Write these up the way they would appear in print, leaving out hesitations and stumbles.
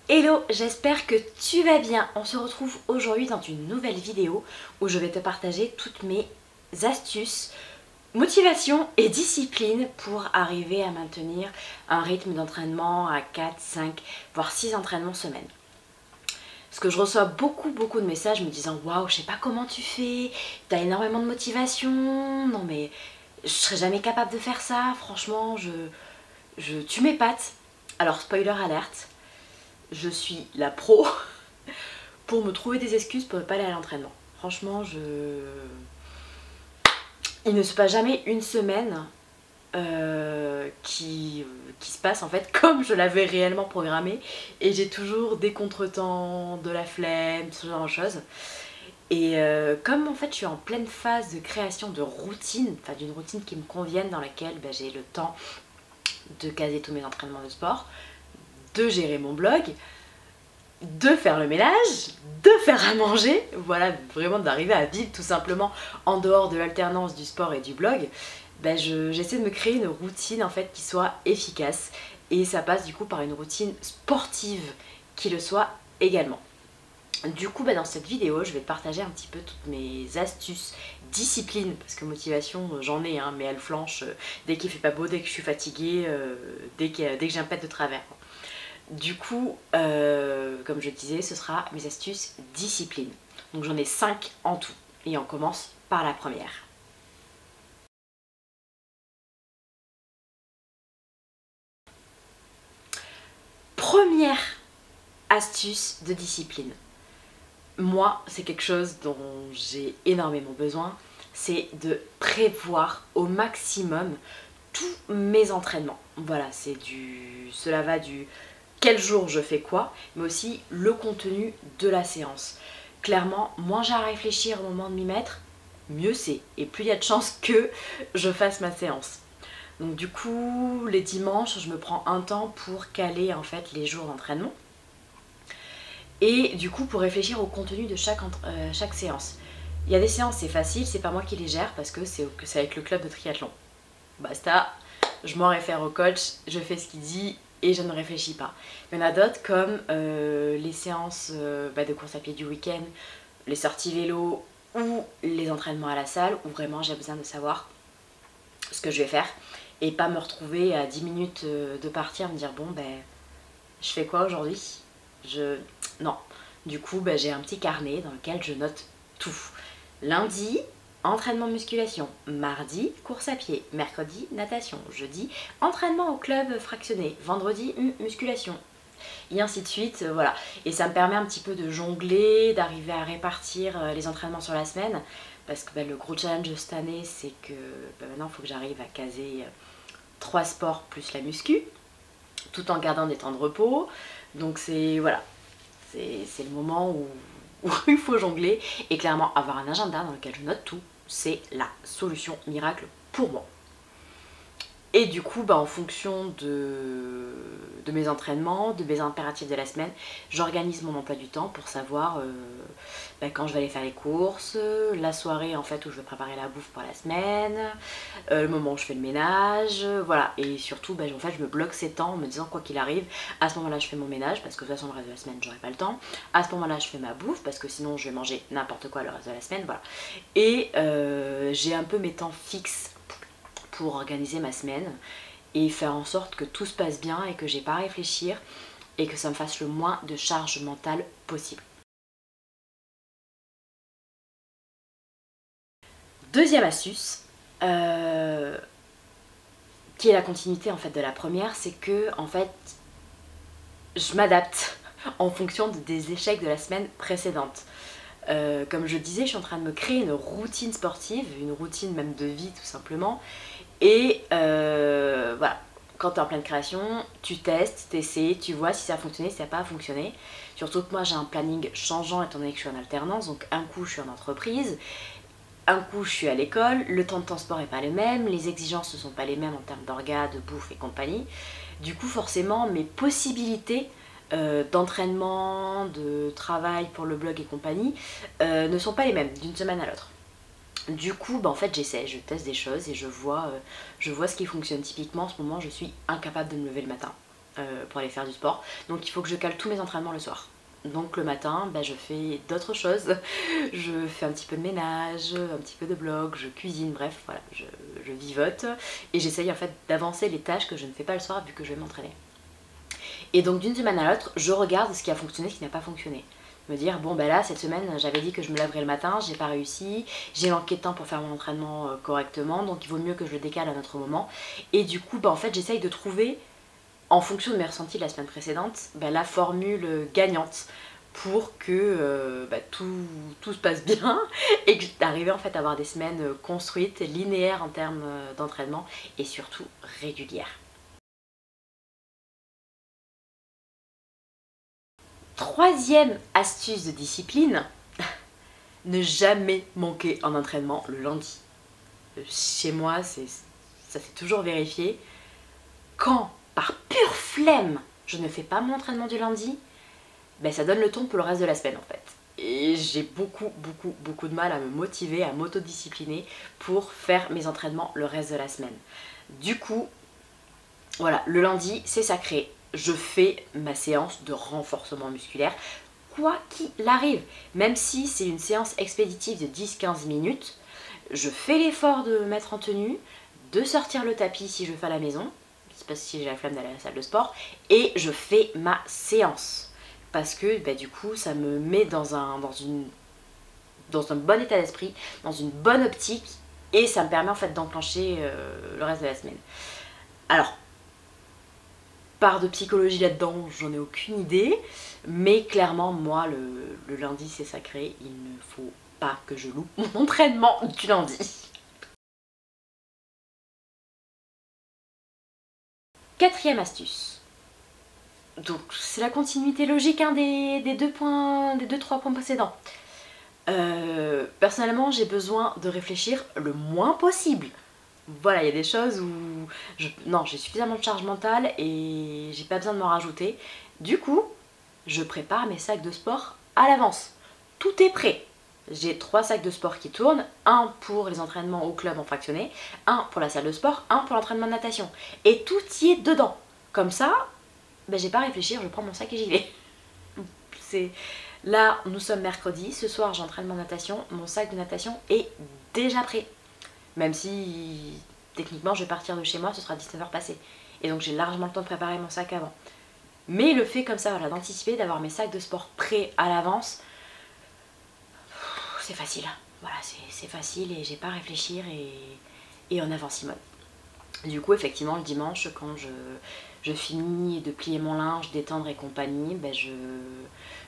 Hello, j'espère que tu vas bien. On se retrouve aujourd'hui dans une nouvelle vidéo où je vais te partager toutes mes astuces, motivation et discipline pour arriver à maintenir un rythme d'entraînement à 4, 5, voire 6 entraînements semaine. Parce que je reçois beaucoup de messages me disant waouh, je sais pas comment tu fais, t'as énormément de motivation, non mais je serais jamais capable de faire ça, franchement, tu m'épates. Alors spoiler alerte, je suis la pro pour me trouver des excuses pour ne pas aller à l'entraînement. Franchement, il ne se passe jamais une semaine qui se passe en fait comme je l'avais réellement programmé, et j'ai toujours des contretemps, de la flemme, ce genre de choses. Et comme en fait je suis en pleine phase de création de routine, enfin d'une routine qui me convienne, dans laquelle j'ai le temps de caser tous mes entraînements de sport, de gérer mon blog, de faire le ménage, de faire à manger, voilà, vraiment d'arriver à vivre tout simplement en dehors de l'alternance du sport et du blog, j'essaie de me créer une routine en fait qui soit efficace, et ça passe du coup par une routine sportive qui le soit également. Du coup dans cette vidéo je vais te partager un petit peu toutes mes astuces, discipline, parce que motivation j'en ai mais elle flanche dès qu'il fait pas beau, dès que je suis fatiguée, dès que j'ai un pet de travers. Du coup, comme je disais, ce sera mes astuces discipline. Donc j'en ai 5 en tout. Et on commence par la première. Première astuce de discipline. Moi, c'est quelque chose dont j'ai énormément besoin. C'est de prévoir au maximum tous mes entraînements. Voilà, cela va du quel jour je fais quoi, mais aussi le contenu de la séance. Clairement, moins j'ai à réfléchir au moment de m'y mettre, mieux c'est, et plus il y a de chances que je fasse ma séance. Donc du coup, les dimanches, je me prends un temps pour caler en fait les jours d'entraînement, et du coup pour réfléchir au contenu de chaque séance. Il y a des séances, c'est facile, c'est pas moi qui les gère parce que c'est avec le club de triathlon. Basta, je m'en réfère au coach, je fais ce qu'il dit et je ne réfléchis pas. Il y en a d'autres comme les séances de course à pied du week-end, les sorties vélo ou les entraînements à la salle, où vraiment j'ai besoin de savoir ce que je vais faire et pas me retrouver à 10 minutes de partir, me dire bon je fais quoi aujourd'hui ? Non. Du coup j'ai un petit carnet dans lequel je note tout. Lundi, entraînement musculation. Mardi, course à pied. Mercredi, natation. Jeudi, entraînement au club fractionné. Vendredi, musculation. Et ainsi de suite, voilà. Et ça me permet un petit peu de jongler, d'arriver à répartir les entraînements sur la semaine. Parce que le gros challenge de cette année, c'est que maintenant, il faut que j'arrive à caser 3 sports plus la muscu, tout en gardant des temps de repos. Donc c'est voilà, c'est le moment où il faut jongler, et clairement avoir un agenda dans lequel je note tout, c'est la solution miracle pour moi. Et du coup, en fonction de mes entraînements, de mes impératifs de la semaine, j'organise mon emploi du temps pour savoir quand je vais aller faire les courses, la soirée en fait où je vais préparer la bouffe pour la semaine, le moment où je fais le ménage, voilà. Et surtout, en fait, je me bloque ces temps en me disant quoi qu'il arrive, à ce moment-là je fais mon ménage parce que de toute façon le reste de la semaine j'aurai pas le temps. À ce moment-là je fais ma bouffe parce que sinon je vais manger n'importe quoi le reste de la semaine, voilà. Et j'ai un peu mes temps fixes pour organiser ma semaine et faire en sorte que tout se passe bien et que j'ai pas à réfléchir et que ça me fasse le moins de charge mentale possible. Deuxième astuce, qui est la continuité en fait de la première, c'est que en fait je m'adapte en fonction des échecs de la semaine précédente. Comme je disais, je suis en train de me créer une routine sportive, une routine même de vie tout simplement. Et voilà, quand tu es en pleine création, tu testes, tu essaies, tu vois si ça a fonctionné, si ça n'a pas fonctionné. Surtout que moi j'ai un planning changeant étant donné que je suis en alternance, donc un coup je suis en entreprise, un coup je suis à l'école, le temps de transport n'est pas le même, les exigences ne sont pas les mêmes en termes d'orgas, de bouffe et compagnie. Du coup forcément mes possibilités d'entraînement, de travail pour le blog et compagnie ne sont pas les mêmes d'une semaine à l'autre. Du coup, en fait, j'essaie, je teste des choses et je vois ce qui fonctionne. Typiquement, en ce moment, je suis incapable de me lever le matin. pour aller faire du sport. Donc il faut que je cale tous mes entraînements le soir. Donc le matin, je fais d'autres choses. Je fais un petit peu de ménage, un petit peu de blog, je cuisine, bref, voilà, je vivote. Et j'essaye en fait d'avancer les tâches que je ne fais pas le soir vu que je vais m'entraîner. Et donc d'une semaine à l'autre, je regarde ce qui a fonctionné, ce qui n'a pas fonctionné. Me dire, bon là, cette semaine, j'avais dit que je me laverais le matin, j'ai pas réussi, j'ai manqué de temps pour faire mon entraînement correctement, donc il vaut mieux que je le décale à un autre moment. Et du coup, en fait, j'essaye de trouver, en fonction de mes ressentis de la semaine précédente, la formule gagnante pour que tout se passe bien et que j'arrive en fait à avoir des semaines construites, linéaires en termes d'entraînement et surtout régulières. Troisième astuce de discipline, ne jamais manquer en entraînement le lundi. Chez moi, ça s'est toujours vérifié. Quand, par pure flemme, je ne fais pas mon entraînement du lundi, ça donne le ton pour le reste de la semaine en fait. Et j'ai beaucoup de mal à me motiver, à m'autodiscipliner pour faire mes entraînements le reste de la semaine. Du coup, voilà, le lundi, c'est sacré. Je fais ma séance de renforcement musculaire, quoi qu'il arrive. Même si c'est une séance expéditive de 10-15 minutes, je fais l'effort de me mettre en tenue, de sortir le tapis si je le fais à la maison, c'est pas si j'ai la flemme d'aller à la salle de sport, et je fais ma séance. Parce que du coup, ça me met dans un bon état d'esprit, dans une bonne optique, et ça me permet en fait d'enclencher le reste de la semaine. Alors, part de psychologie là-dedans, j'en ai aucune idée, mais clairement, moi, le lundi, c'est sacré, il ne faut pas que je loupe mon entraînement du lundi. Quatrième astuce. Donc, c'est la continuité logique des deux, trois points précédents. Personnellement, j'ai besoin de réfléchir le moins possible. Voilà, il y a des choses où j'ai suffisamment de charge mentale et j'ai pas besoin de m'en rajouter. Du coup, je prépare mes sacs de sport à l'avance. Tout est prêt. J'ai 3 sacs de sport qui tournent, un pour les entraînements au club en fractionné, un pour la salle de sport, un pour l'entraînement de natation. Et tout y est dedans. Comme ça, j'ai pas à réfléchir, je prends mon sac et j'y vais. Là, nous sommes mercredi, ce soir j'ai entraînement de natation, mon sac de natation est déjà prêt. Même si techniquement je vais partir de chez moi, ce sera 19h passé. Et donc j'ai largement le temps de préparer mon sac avant. Mais le fait comme ça, voilà, d'anticiper, d'avoir mes sacs de sport prêts à l'avance, c'est facile. Voilà, c'est facile et j'ai pas à réfléchir et en avance mode. Du coup, effectivement, le dimanche, quand je finis de plier mon linge, d'étendre et compagnie,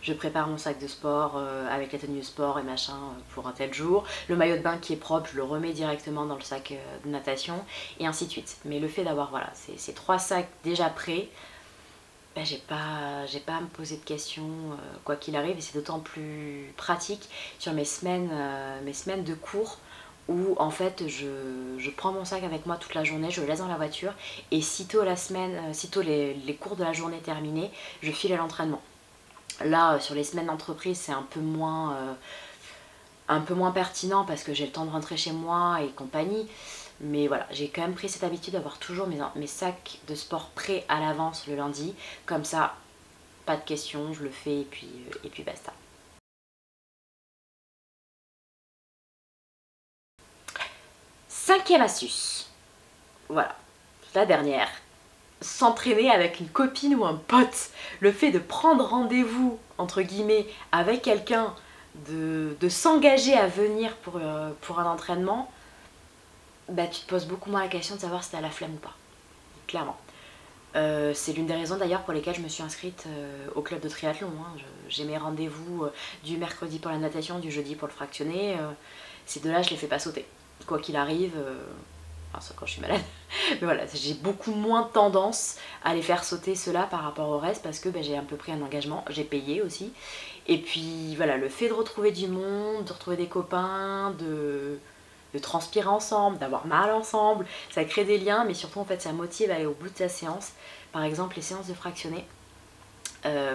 je prépare mon sac de sport avec la tenue de sport et machin pour un tel jour. Le maillot de bain qui est propre, je le remets directement dans le sac de natation et ainsi de suite. Mais le fait d'avoir voilà, ces 3 sacs déjà prêts, j'ai pas à me poser de questions quoi qu'il arrive, et c'est d'autant plus pratique sur mes semaines de cours où en fait je prends mon sac avec moi toute la journée, je le laisse dans la voiture et sitôt les cours de la journée terminés, je file à l'entraînement. Là sur les semaines d'entreprise c'est un peu moins pertinent parce que j'ai le temps de rentrer chez moi et compagnie. Mais voilà, j'ai quand même pris cette habitude d'avoir toujours mes sacs de sport prêts à l'avance le lundi. Comme ça, pas de questions, je le fais et puis basta. Cinquième astuce. Voilà, la dernière. S'entraîner avec une copine ou un pote. Le fait de prendre rendez-vous, entre guillemets, avec quelqu'un, de s'engager à venir pour un entraînement, tu te poses beaucoup moins la question de savoir si t'as la flemme ou pas, clairement. C'est l'une des raisons d'ailleurs pour lesquelles je me suis inscrite au club de triathlon. J'ai mes rendez-vous du mercredi pour la natation, du jeudi pour le fractionné. Ces deux-là, je les fais pas sauter. Quoi qu'il arrive, enfin sauf quand je suis malade. Mais voilà, j'ai beaucoup moins tendance à les faire sauter ceux-là par rapport au reste parce que j'ai un peu pris un engagement, j'ai payé aussi. Et puis voilà, le fait de retrouver du monde, de retrouver des copains, de transpirer ensemble, d'avoir mal ensemble, ça crée des liens, mais surtout en fait ça motive à aller au bout de sa séance. Par exemple les séances de fractionné,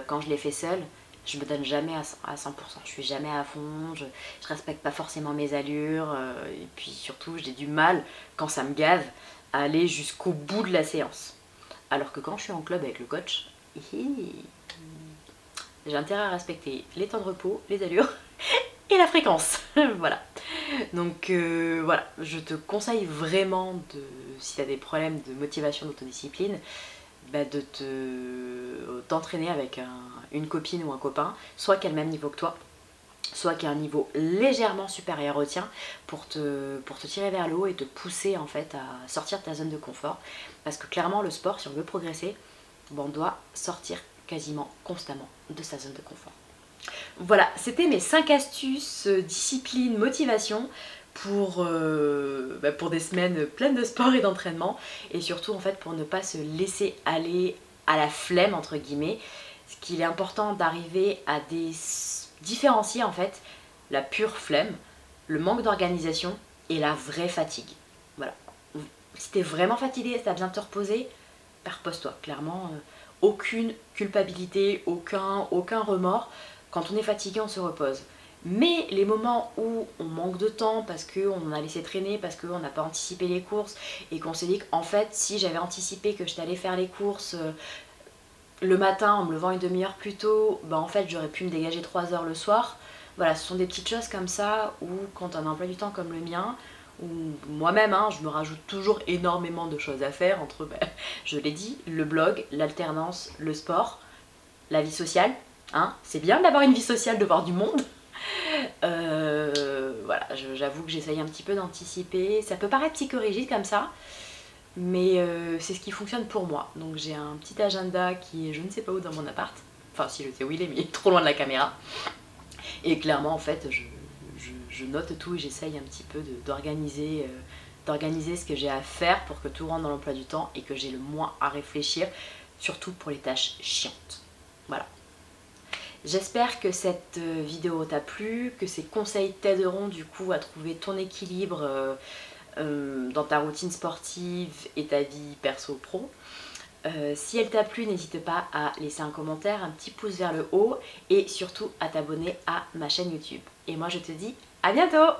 quand je les fais seule, je me donne jamais à 100%, je suis jamais à fond, je respecte pas forcément mes allures, et puis surtout j'ai du mal, quand ça me gave, à aller jusqu'au bout de la séance. Alors que quand je suis en club avec le coach, j'ai intérêt à respecter les temps de repos, les allures et la fréquence. Voilà. Donc voilà, je te conseille vraiment, si tu as des problèmes de motivation, d'autodiscipline, d'entraîner avec une copine ou un copain, soit qui a le même niveau que toi, soit qui a un niveau légèrement supérieur au tien, pour te tirer vers le haut et te pousser en fait à sortir de ta zone de confort. Parce que clairement le sport, si on veut progresser, on doit sortir quasiment constamment de sa zone de confort. Voilà, c'était mes 5 astuces, discipline, motivation pour des semaines pleines de sport et d'entraînement, et surtout en fait pour ne pas se laisser aller à la flemme entre guillemets. Ce qu'il est important d'arriver à différencier en fait la pure flemme, le manque d'organisation et la vraie fatigue. Voilà. Si t'es vraiment fatigué, si t'as besoin de te reposer, repose-toi. Clairement, aucune culpabilité, aucun remords. Quand on est fatigué, on se repose. Mais les moments où on manque de temps parce qu'on a laissé traîner, parce qu'on n'a pas anticipé les courses et qu'on s'est dit qu'en fait, si j'avais anticipé que je t'allais faire les courses le matin en me levant une demi-heure plus tôt, en fait j'aurais pu me dégager 3 heures le soir. Voilà, ce sont des petites choses comme ça où quand on a un emploi du temps comme le mien, ou moi-même, je me rajoute toujours énormément de choses à faire entre, je l'ai dit, le blog, l'alternance, le sport, la vie sociale. C'est bien d'avoir une vie sociale, de voir du monde. Voilà, j'avoue que j'essaye un petit peu d'anticiper. Ça peut paraître psychorigide comme ça, mais c'est ce qui fonctionne pour moi. Donc j'ai un petit agenda qui est je ne sais pas où dans mon appart. Enfin si, je sais où il est, mais il est trop loin de la caméra. Et clairement en fait je note tout et j'essaye un petit peu d'organiser ce que j'ai à faire pour que tout rentre dans l'emploi du temps et que j'ai le moins à réfléchir, surtout pour les tâches chiantes. Voilà. J'espère que cette vidéo t'a plu, que ces conseils t'aideront du coup à trouver ton équilibre dans ta routine sportive et ta vie perso-pro. Si elle t'a plu, n'hésite pas à laisser un commentaire, un petit pouce vers le haut et surtout à t'abonner à ma chaîne YouTube. Et moi je te dis à bientôt!